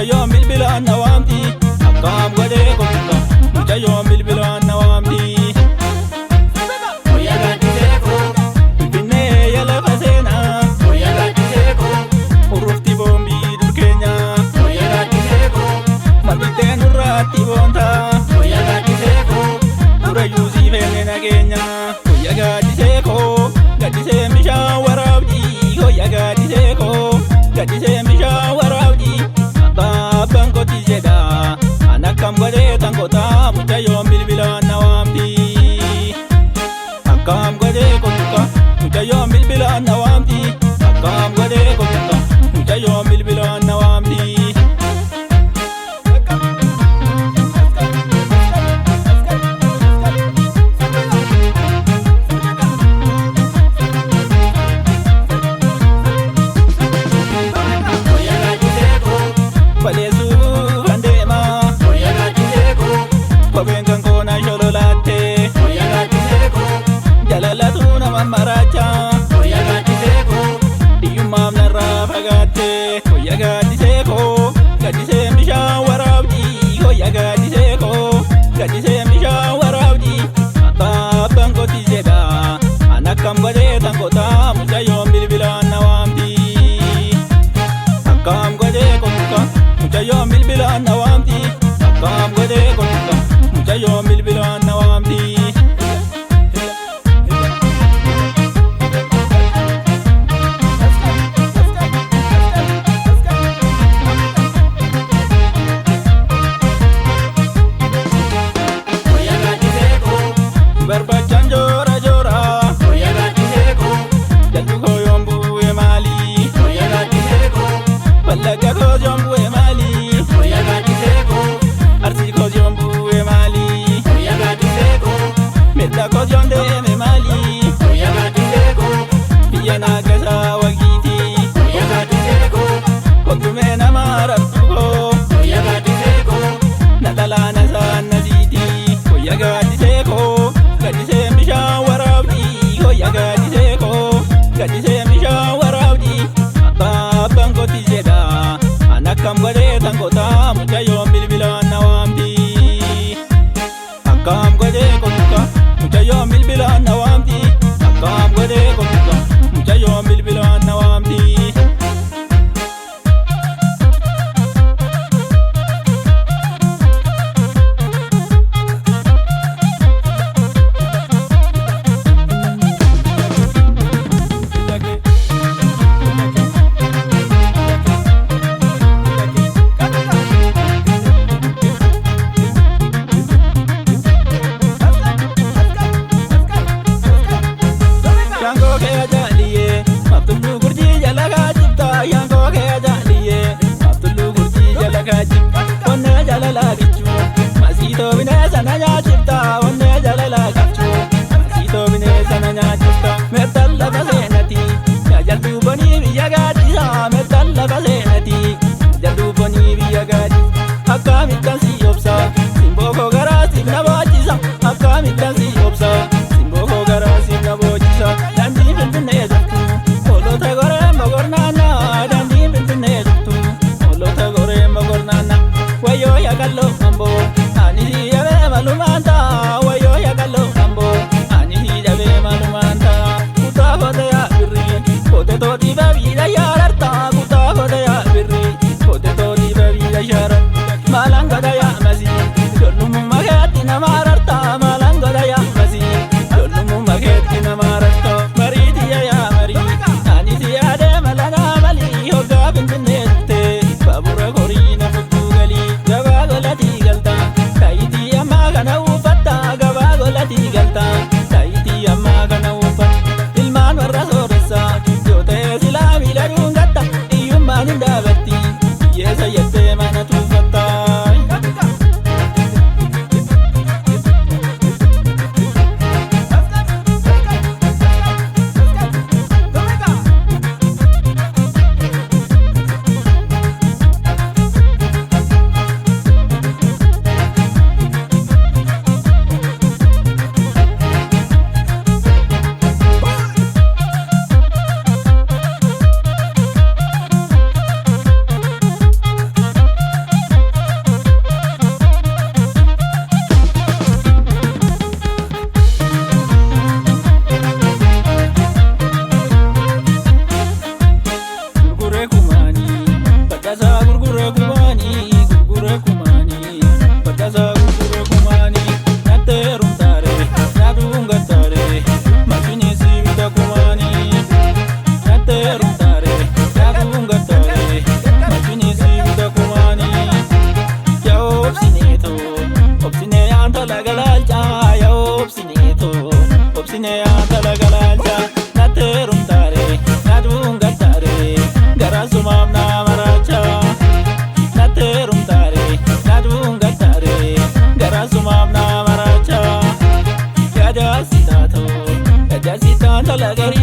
mucayyoon bilbilaan na waamti akkam godhee kophuka mucayyoon bilbilaan na waamti. Finfinnee yaa lafa seenaa urrufti boombii dur keenya malbittee nurraatti boontaa dura yuusii feene nageenya hoyya gaaddisee koo gaddisee bishaan waraabdii hoyya gaaddisee koo gaddisee bishaan waraabdii abbaan kooti jedha an akkam godhee tan qotaa mucayyoon bilbilaan na waamti akkam godhee kophuka mucayyoon bilbilaan na waamti akkam godhee kophuka mucayyoon bilbilaan na waamti. Baleessuu kan deemaa kopheen kan koona shololaattee jalalatu nama marachaa hiyyummaaf narraa fagaattee hoyya gaaddisee koo gaddiseen bishaan waraabdii hoyya gaaddisee koo gaddiseen bishaan waraabdii abbaan kooti jedha an akkam godhee tan qotaa mucayyoon bilbilaan na waamti akkam godhee kophuka mucayyoon bilbilaan na waamti akkam godhee kophuka mucayyoon bilbilaan na waamti. Barbachaan joora joora jallu koo yoon bu'e maali ballaqa koo yoon bu'e maali arsii koo yoon bu'e maali mirga koo yoon deeme maali biyya naagasaa wagiiti kottumee nama rabdu koo na dhalaana isaan nasiiti hoyya gaaddisee koo gaddiseen bishaan waraabdii hoyya gaaddisee koo gaddiseen bishaan waraabdii abbaan kooti jedha an akkam godhee tan qotaa mucayyoon bilbilaan na waamti akkam godhee kophuka mucayyoon bilbilaan na waamti akkam godhee kophuka mucayyoon bilbilaan na waamti. Yaangoo kee jaaliyee maftulluu gurjii jala kaajibtaa yaangoo kee jaaliyee maftulluu gurjii jala kaajibtaa onnee jala laakichuu masiitoo bineensa na nyaachiftaa onnee jala laakichuu masiitoo bineensa na nyaachiftaa meexxan lafa seenati jaltuu bonii biyya gaaddisaa meexxan lafa seenati jaltuu bonii biyya gaaddisa akkamittan si obsaa simboo koo garaa siif na boojisa akkamittan si obsaa simboo koo garaa siif na boojisa. Dandiin Finfinnee jirtu hoolota goreen mogornaannaa dandiin Finfinnee jirtu hoolota goreen mogornaannaa wayyoo yaaqalloo amboo ani si dhabee malumaan ta'a wayyoo yaaqalloo amboo ani si dhabee malumaan ta'a kutaa kootee yaa birrii kootee tootii babiidha yaarartaa kutaa kootee yaa birrii kootee tootii babiidha yaarartaa maalaan godha yaa masii jollummaa keetti nama arartaa maalaan godha yaa masii jollummaa keetti nama arartaa. Babura koriina fuduu galii gabaa golatii galtaa taayitii ammaa kana uuffatta gabaa golatii galtaa taayitii ammaa kana uuffatta ilmaan warra sooressaa yoo ta'e silaa miidhaguun gatta hiyyummaan hin dhaabatti hiyyeessa jettee mana tuuffatta. la gari